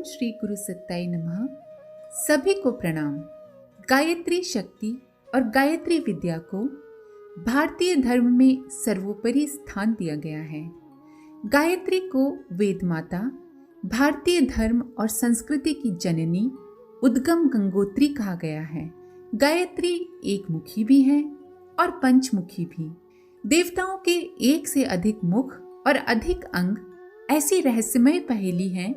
श्री गुरु सत्ताई नमः। सभी को प्रणाम। गायत्री शक्ति और गायत्री विद्या को भारतीय धर्म में सर्वोपरि स्थान दिया गया है। गायत्री को वेद माता, भारतीय धर्म और संस्कृति की जननी, उद्गम गंगोत्री कहा गया है। गायत्री एक मुखी भी है और पंचमुखी भी। देवताओं के एक से अधिक मुख और अधिक अंग ऐसी रहस्यमय पहेली हैं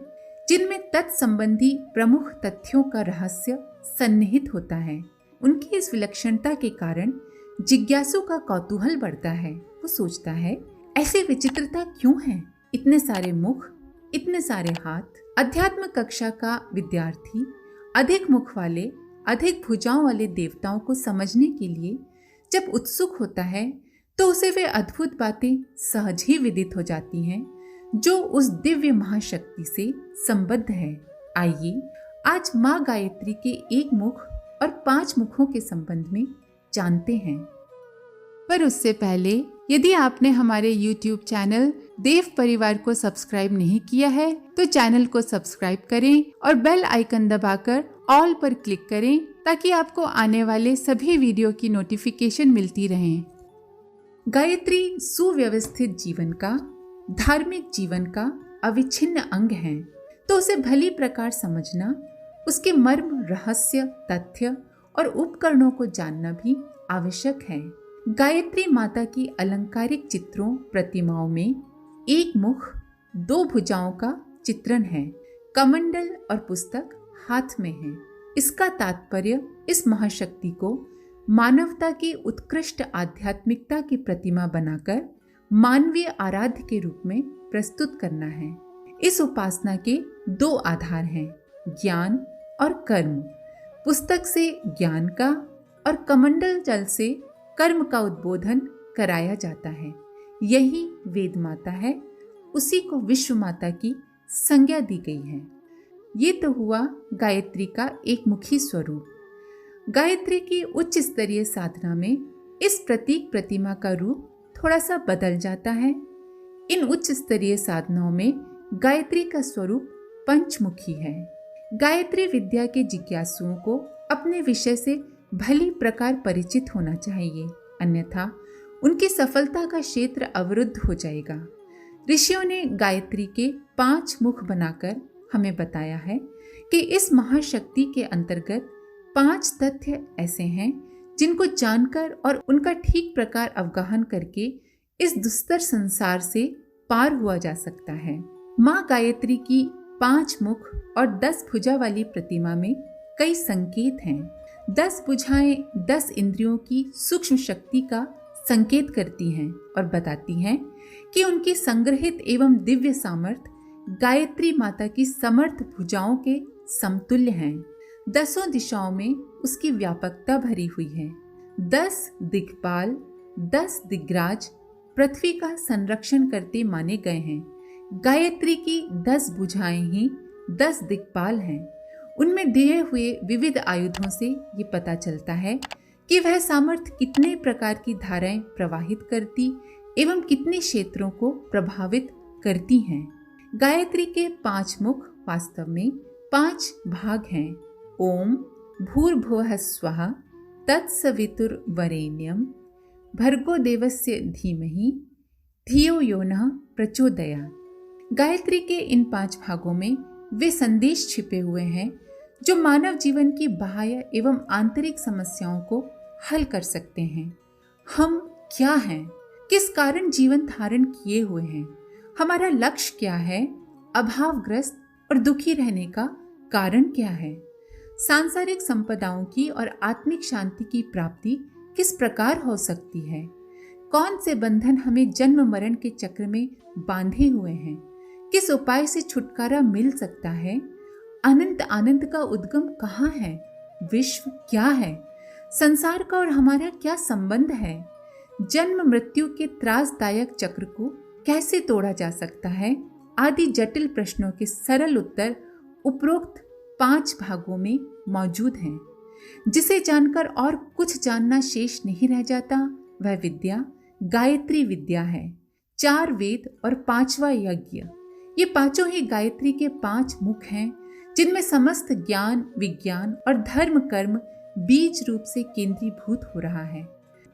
जिनमें तत्संबंधी प्रमुख तथ्यों का रहस्य सन्निहित होता है। उनकी इस विलक्षणता के कारण जिज्ञासु का कौतूहल बढ़ता है। वो सोचता है, ऐसी विचित्रता क्यों है? इतने सारे मुख, इतने सारे हाथ। अध्यात्म कक्षा का विद्यार्थी अधिक मुख वाले, अधिक भुजाओं वाले देवताओं को समझने के लिए जब उत्सुक होता है तो उसे वे अद्भुत बातें सहज ही विदित हो जाती हैं जो उस दिव्य महाशक्ति से संबद्ध है। आइए आज माँ गायत्री के एक मुख और 5 मुखों के संबंध में जानते हैं। पर उससे पहले यदि आपने हमारे YouTube चैनल देव परिवार को सब्सक्राइब नहीं किया है तो चैनल को सब्सक्राइब करें और बेल आइकन दबाकर ऑल पर क्लिक करें ताकि आपको आने वाले सभी वीडियो की नोटिफिकेशन मिलती रहे। गायत्री सुव्यवस्थित जीवन का, धार्मिक जीवन का अविच्छिन्न अंग है, तो उसे भली प्रकार समझना, उसके मर्म, रहस्य, तथ्य और उपकरणों को जानना भी आवश्यक है। गायत्री माता की अलंकारिक चित्रों, प्रतिमाओं में एक मुख, 2 भुजाओं का चित्रण है। कमंडल और पुस्तक हाथ में है। इसका तात्पर्य इस महाशक्ति को मानवता की उत्कृष्ट आध्यात्मिकता की प्रतिमा बनाकर मानवीय आराध्य के रूप में प्रस्तुत करना है। इस उपासना के 2 आधार हैं, ज्ञान और कर्म। पुस्तक से ज्ञान का और कमंडल जल से कर्म का उद्बोधन कराया जाता है। यही वेद माता है, उसी को विश्व माता की संज्ञा दी गई है। ये तो हुआ गायत्री का एक मुखी स्वरूप। गायत्री की उच्च स्तरीय साधना में इस प्रतीक प्रतिमा का रूप थोड़ा सा बदल जाता है। इन उच्च स्तरीय साधनाओं में गायत्री का स्वरूप पंचमुखी है। गायत्री विद्या के जिज्ञासुओं को अपने विषय से भली प्रकार परिचित होना चाहिए, अन्यथा उनकी सफलता का क्षेत्र अवरुद्ध हो जाएगा। ऋषियों ने गायत्री के 5 मुख बनाकर हमें बताया है कि इस महाशक्ति के अंतर्गत 5 तथ्य ऐसे हैं जिनको जानकर और उनका ठीक प्रकार अवगाहन करके इस दुस्तर संसार से पार हुआ जा सकता है। माँ गायत्री की 5 मुख और 10 भुजा वाली प्रतिमा में कई संकेत हैं। 10 भुजाएं 10 इंद्रियों की सूक्ष्म शक्ति का संकेत करती हैं और बताती हैं कि उनकी संग्रहित एवं दिव्य सामर्थ्य गायत्री माता की समर्थ भुजाओं के समतुल्य हैं। 10 दिशाओं में उसकी व्यापकता भरी हुई है। 10 दिक्पाल, 10 दिग्राज पृथ्वी का संरक्षण करते माने गए हैं। गायत्री की 10 भुजाएं ही 10 दिक्पाल हैं। उनमें दिए हुए विविध आयुधों से ये पता चलता है कि वह सामर्थ्य कितने प्रकार की धाराएं प्रवाहित करती एवं कितने क्षेत्रों को प्रभावित करती हैं। गायत्री के 5 मुख वास्तव में 5 भाग हैं। ओम भूर्भुवः स्वः तत्सवितुर्वरेण्यं भर्गो देवस्य धीमहि धियो यो नः प्रचोदयात्। गायत्री के इन 5 भागों में वे संदेश छिपे हुए हैं जो मानव जीवन की बाह्य एवं आंतरिक समस्याओं को हल कर सकते हैं। हम क्या हैं? किस कारण जीवन धारण किए हुए हैं? हमारा लक्ष्य क्या है? अभावग्रस्त और दुखी रहने का कारण क्या है? सांसारिक संपदाओं की और आत्मिक शांति की प्राप्ति किस प्रकार हो सकती है? कौन से बंधन हमें जन्म मरण के चक्र में बांधे हुए हैं? किस उपाय से छुटकारा मिल सकता है? अनंत आनंद का उद्गम कहाँ है? विश्व क्या है? संसार का और हमारा क्या संबंध है? जन्म मृत्यु के त्रासदायक चक्र को कैसे तोड़ा जा सकता है? आदि जटिल प्रश्नों के सरल उत्तर उपरोक्त 5 भागों में मौजूद हैं। जिसे जानकर और कुछ जानना शेष नहीं रह जाता, वह विद्या गायत्री विद्या है। 4 वेद और 5वां यज्ञ, ये पांचों ही गायत्री के 5 मुख हैं जिनमें समस्त ज्ञान, विज्ञान और धर्म कर्म बीज रूप से केंद्रीभूत हो रहा है।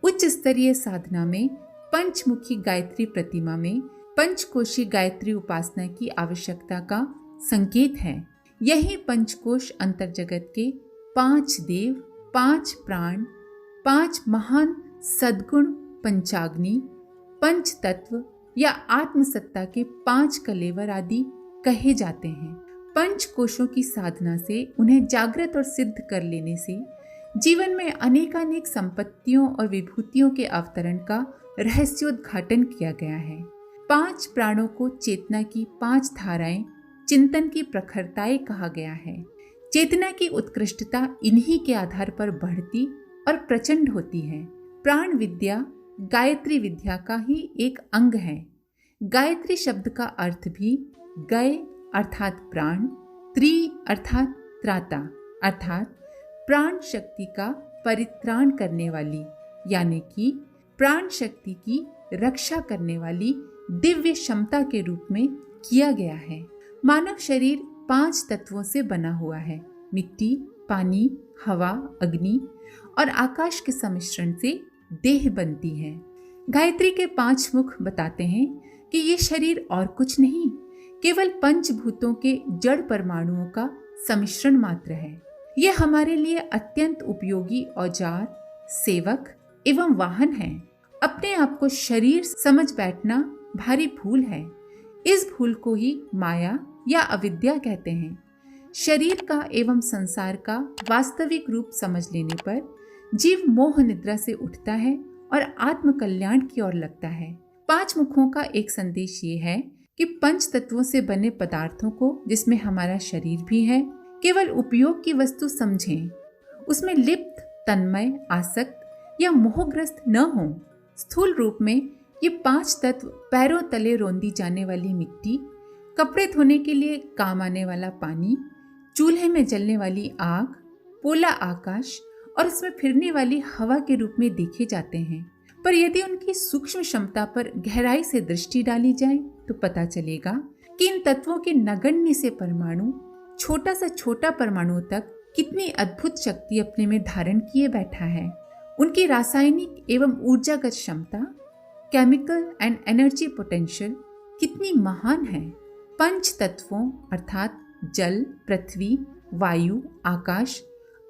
उच्च स्तरीय साधना में पंचमुखी गायत्री प्रतिमा में पंचकोशी गायत्री उपासना की आवश्यकता का संकेत है। यही पंचकोश अंतर्जगत के 5 देव, 5 प्राण, 5 महान सद्गुण, पंचाग्नि, पंच तत्व या आत्मसत्ता के 5 कलेवर आदि कहे जाते हैं। पंच कोशों की साधना से उन्हें जागृत और सिद्ध कर लेने से जीवन में अनेकानेक संपत्तियों और विभूतियों के अवतरण का रहस्योद्घाटन किया गया है। 5 प्राणों को चेतना की 5 धाराएं, चिंतन की प्रखरताएं कहा गया है। चेतना की उत्कृष्टता इन्हीं के आधार पर बढ़ती और प्रचंड होती है। प्राण विद्या गायत्री विद्या का ही एक अंग है। गायत्री शब्द का अर्थ भी गय अर्थात प्राण, त्रि अर्थात त्राता अर्थात प्राण शक्ति का परित्राण करने वाली, यानी कि प्राण शक्ति की रक्षा करने वाली दिव्य क्षमता के रूप में किया गया है। मानव शरीर 5 तत्वों से बना हुआ है। मिट्टी, पानी, हवा, अग्नि और आकाश के सम्मिश्रण से देह बनती है। गायत्री के 5 मुख बताते हैं कि ये शरीर और कुछ नहीं, केवल पंचभूतों के जड़ परमाणुओं का सम्मिश्रण मात्र है। यह हमारे लिए अत्यंत उपयोगी औजार, सेवक एवं वाहन है। अपने आप को शरीर समझ बैठना भारी भूल है। इस भूल को ही माया या अविद्या कहते हैं। शरीर का एवं संसार का वास्तविक रूप समझ लेने पर जीव मोह निद्रा से उठता है और आत्म कल्याण की ओर लगता है। 5 मुखों का एक संदेश ये है कि पंच तत्वों से बने पदार्थों को, जिसमें हमारा शरीर भी है, केवल उपयोग की वस्तु समझें। उसमें लिप्त, तन्मय, आसक्त या मोहग्रस्त न हो। स्थूल रूप में ये 5 तत्व पैरों तले रौंदी जाने वाली मिट्टी, कपड़े धोने के लिए काम आने वाला पानी, चूल्हे में जलने वाली आग, पोला आकाश और उसमें फिरने वाली हवा के रूप में देखे जाते हैं। पर यदि उनकी सूक्ष्म क्षमता पर गहराई से दृष्टि डाली जाए तो पता चलेगा कि इन तत्वों के नगण्य से परमाणु, छोटा सा छोटा परमाणु तक कितनी अद्भुत शक्ति अपने में धारण किए बैठा है। उनकी रासायनिक एवं ऊर्जागत क्षमता, केमिकल एंड एनर्जी पोटेंशियल कितनी महान है। पंच तत्वों अर्थात जल, पृथ्वी, वायु, आकाश,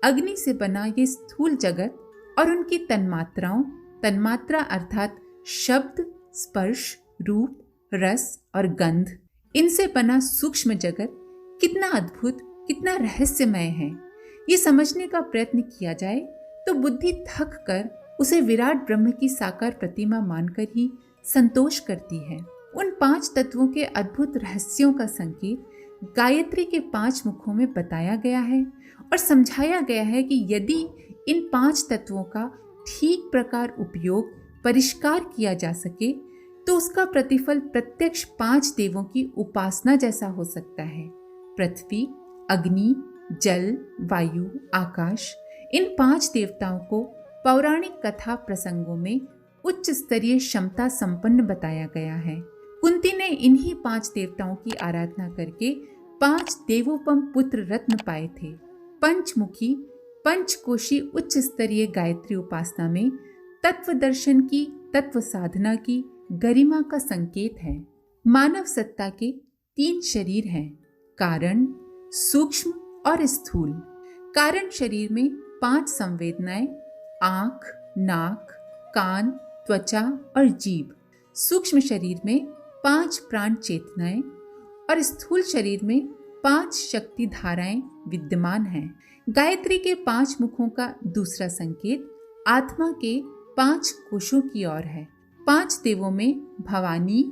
अग्नि से बना ये स्थूल जगत और उनकी तन्मात्राओं, तन्मात्रा अर्थात शब्द, स्पर्श, रूप, रस और गंध, इनसे बना सूक्ष्म जगत कितना अद्भुत, कितना रहस्यमय है। ये समझने का प्रयत्न किया जाए तो बुद्धि थक कर उसे विराट ब्रह्म की साकार प्रतिमा मानकर ही संतोष करती है। उन 5 तत्वों के अद्भुत रहस्यों का संकेत गायत्री के 5 मुखों में बताया गया है और समझाया गया है कि यदि इन 5 तत्वों का ठीक प्रकार उपयोग, परिष्कार किया जा सके तो उसका प्रतिफल प्रत्यक्ष 5 देवों की उपासना जैसा हो सकता है। पृथ्वी, अग्नि, जल, वायु, आकाश, इन 5 देवताओं को पौराणिक कथा प्रसंगों में उच्च स्तरीय क्षमता संपन्न बताया गया है। कुंती ने इन्हीं 5 देवताओं की आराधना करके 5 देवोपम पुत्र रत्न पाए थे। पंचमुखी, पंचकोशी उच्च स्तरीय गायत्री उपासना में तत्व दर्शन की, तत्व साधना की गरिमा का संकेत है। मानव सत्ता के 3 शरीर हैं, कारण, सूक्ष्म और स्थूल। कारण शरीर में 5 संवेदनाएं, आंख, नाक, कान, त्वचा और जीभ। सूक्ष्म शरीर में 5 प्राण चेतनाएं और स्थूल शरीर में 5 शक्ति धाराएं विद्यमान हैं। गायत्री के 5 मुखों का दूसरा संकेत आत्मा के 5 कोशों की ओर है। 5 देवों में भवानी,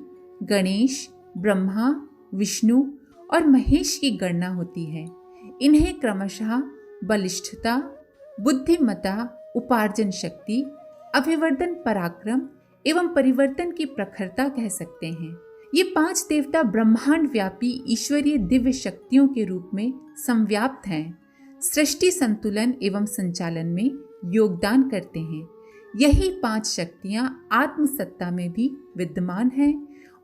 गणेश, ब्रह्मा, विष्णु और महेश की गणना होती है। इन्हें क्रमशः बलिष्ठता, बुद्धिमत्ता, उपार्जन शक्ति, अभिवर्धन पराक्रम एवं परिवर्तन की प्रखरता कह सकते हैं। ये 5 देवता ब्रह्मांड व्यापी ईश्वरीय दिव्य शक्तियों के रूप में संव्याप्त हैं, सृष्टि संतुलन एवं संचालन में योगदान करते हैं। यही 5 शक्तियां आत्मसत्ता में भी विद्यमान हैं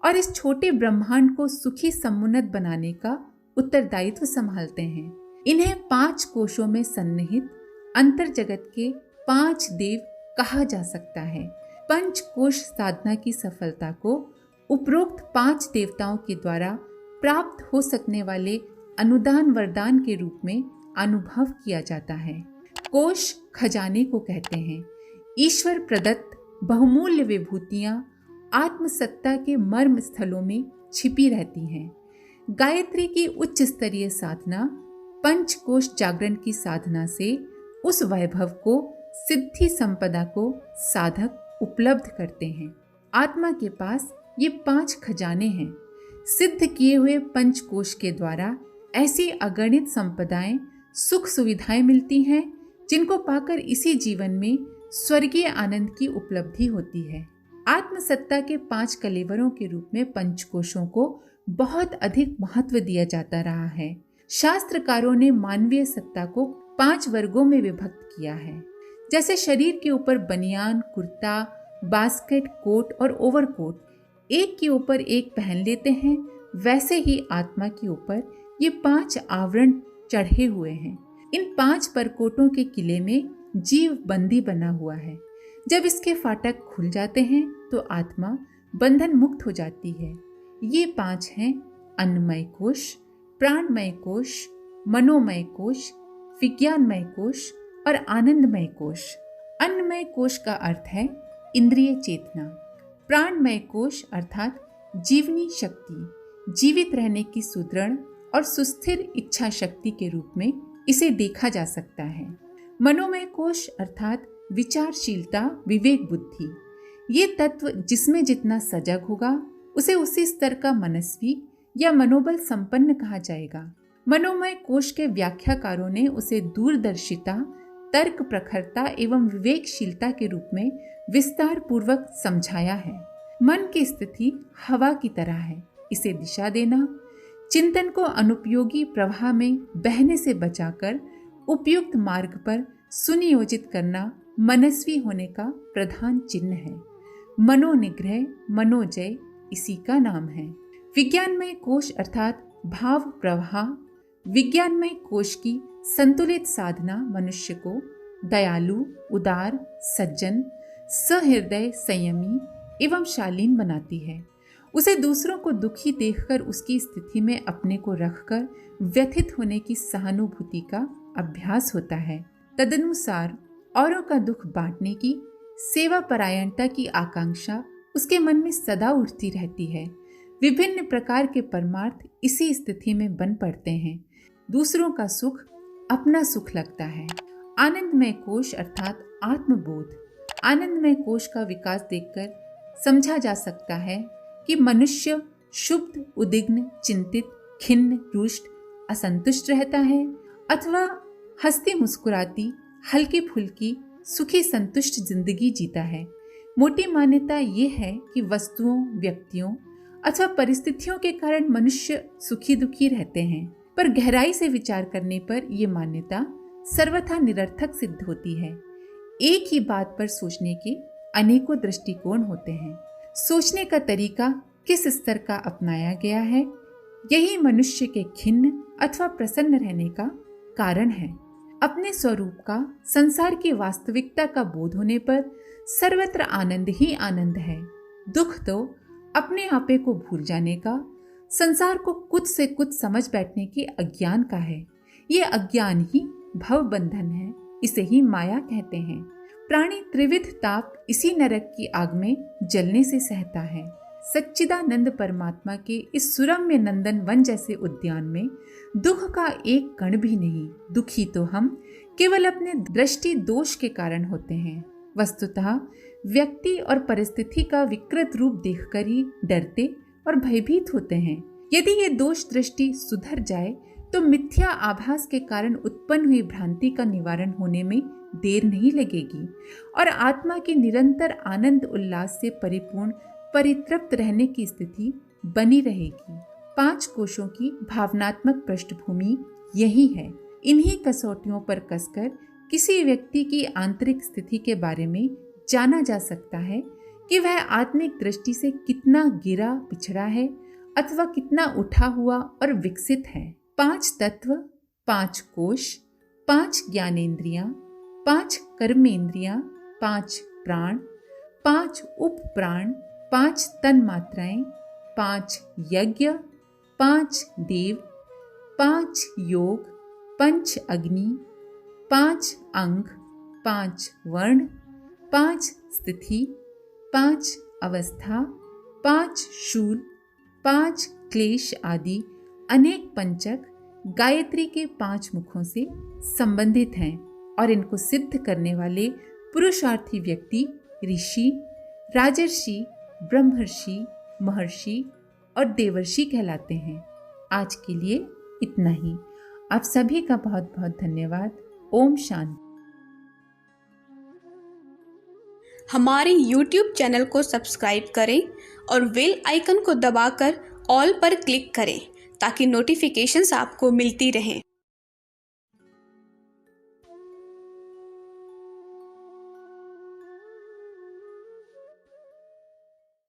और इस छोटे ब्रह्मांड को सुखी समुन्नत बनाने का उत्तरदायित्व संभालते हैं। इन्हें 5 कोशों में सन्निहित अंतर जगत के 5 देव कहा जा सकता है। पंचकोश साधना की सफलता को उपरोक्त 5 देवताओं के द्वारा प्राप्त हो सकने वाले अनुदान वरदान के रूप में अनुभव किया जाता है। कोश खजाने को कहते हैं। ईश्वर प्रदत्त बहुमूल्य विभूतियां आत्मसत्ता के मर्म स्थलों में छिपी रहती हैं। गायत्री की उच्च स्तरीय साधना पंचकोश जागरण की साधना से उस वैभव को, सिद्धि संपदा को साधक उपलब्ध करते हैं। आत्मा के पास ये 5 खजाने हैं। सिद्ध किए हुए पंचकोश के द्वारा ऐसी अगणित संपदाएं, सुख सुविधाएं मिलती हैं जिनको पाकर इसी जीवन में स्वर्गीय आनंद की उपलब्धि होती है। आत्मसत्ता के 5 कलेवरों के रूप में पंचकोशों को बहुत अधिक महत्व दिया जाता रहा है। शास्त्रकारों ने मानवीय सत्ता को 5 वर्गों में विभक्त किया है। जैसे शरीर के ऊपर बनियान, कुर्ता, बास्केट, कोट और ओवरकोट एक के ऊपर एक पहन लेते हैं, वैसे ही आत्मा के ऊपर ये 5 आवरण चढ़े हुए हैं। इन 5 परकोटों के किले में जीव बंदी बना हुआ है। जब इसके फाटक खुल जाते हैं तो आत्मा बंधन मुक्त हो जाती है। ये 5 हैं अन्नमय कोश, प्राणमय कोश, मनोमय कोश, विज्ञानमय कोश और आनंदमय कोश। अन्नमय कोश का अर्थ है इंद्रिय चेतना। प्राणमय कोश अर्थात जीवनी शक्ति, जीवित रहने की सुदृढ़ और सुस्थिर इच्छा शक्ति के रूप में इसे देखा जा सकता है। मनोमय कोश अर्थात विचारशीलता, विवेक बुद्धि। ये तत्व जिसमें जितना सजग होगा उसे उसी स्तर का मनस्वी या मनोबल संपन्न कहा जाएगा। मनोमय कोश के व्याख्याकारों ने उसे दूरदर्शिता, तर्क प्रखरता एवं विवेकशीलता के रूप में विस्तार पूर्वक समझाया है। मन की स्थिति हवा की तरह है। इसे दिशा देना, चिंतन को अनुपयोगी प्रवाह में बहने से बचाकर उपयुक्त मार्ग पर सुनियोजित करना मनस्वी होने का प्रधान चिन्ह है। मनोनिग्रह, मनोजय इसी का नाम है। विज्ञानमय कोश अर्थात भाव प्रवाह। विज्ञानमय कोश की संतुलित साधना मनुष्य को दयालु, उदार, सज्जन, सहृदय, संयमी एवं शालीन बनाती है। उसे दूसरों को दुखी देखकर उसकी स्थिति में अपने को रखकर व्यथित होने की सहानुभूति का अभ्यास होता है। तदनुसार औरों का दुख बांटने की, सेवा परायणता की आकांक्षा उसके मन में सदा उठती रहती है। विभिन्न प्रकार के परमार्थ इसी स्थिति में बन पड़ते हैं। दूसरों का सुख अपना सुख लगता है। आनंदमय कोश अर्थात आत्मबोध। आनंदमय कोश का विकास देखकर समझा जा सकता है कि मनुष्य शुद्ध, उद्विग्न, चिंतित, खिन्न, रुष्ट, असंतुष्ट रहता है अथवा हंसती मुस्कुराती, हल्की फुल्की, सुखी संतुष्ट जिंदगी जीता है। मोटी मान्यता ये है कि वस्तुओं, व्यक्तियों अथवा परिस्थितियों के कारण मनुष्य सुखी दुखी रहते हैं, पर गहराई से विचार करने पर यह मान्यता सर्वथा निरर्थक सिद्ध होती है। एक ही बात पर सोचने के अनेकों दृष्टिकोण होते हैं। सोचने का तरीका किस स्तर का अपनाया गया है, यही मनुष्य के खिन्न अथवा प्रसन्न रहने का कारण है। अपने स्वरूप का, संसार की वास्तविकता का बोध होने पर सर्वत्र आनंद ही आनंद है। दुख तो अपने आपे को भूल जाने का, संसार को कुछ से कुछ समझ बैठने के अज्ञान का है। ये अज्ञान ही भव बंधन है, इसे ही माया कहते हैं। प्राणी त्रिविध ताप इसी नरक की आग में जलने से सहता है। सच्चिदानंद परमात्मा के इस सुरम्य नंदन वन जैसे उद्यान में दुख का एक कण भी नहीं। दुखी तो हम केवल अपने दृष्टि दोष के कारण होते हैं। वस्तुतः व्यक्ति और परिस्थिति का विकृत रूप देखकर ही डरते और भयभीत होते हैं। यदि ये दोष दृष्टि सुधर जाए तो मिथ्या आभास के कारण उत्पन्न हुई भ्रांति का निवारण होने में देर नहीं लगेगी और आत्मा की निरंतर आनंद उल्लास से परिपूर्ण, परितृप्त रहने की स्थिति बनी रहेगी। 5 कोशों की भावनात्मक पृष्ठभूमि यही है। इन्हीं कसौटियों पर कसकर किसी व्यक्ति की आंतरिक स्थिति के बारे में जाना जा सकता है कि वह आत्मिक दृष्टि से कितना गिरा पिछड़ा है अथवा कितना उठा हुआ और विकसित है। 5 तत्व, 5 कोश, 5 ज्ञानेंद्रियां, 5 कर्मेंद्रियां, 5 प्राण, 5 उपप्राण, 5 तन्मात्राएं, 5 यज्ञ, 5 देव, 5 योग, 5 अग्नि, 5 अंग, 5 वर्ण, 5 स्थिति, 5 अवस्था, 5 शूल, 5 क्लेश आदि अनेक पंचक गायत्री के 5 मुखों से संबंधित हैं और इनको सिद्ध करने वाले पुरुषार्थी व्यक्ति ऋषि, राजर्षि, ब्रह्मर्षि, महर्षि और देवर्षि कहलाते हैं। आज के लिए इतना ही। आप सभी का बहुत बहुत धन्यवाद। ओम शांति। हमारे YouTube चैनल को सब्सक्राइब करें और बेल आइकन को दबाकर ऑल पर क्लिक करें ताकि नोटिफिकेशंस आपको मिलती रहें।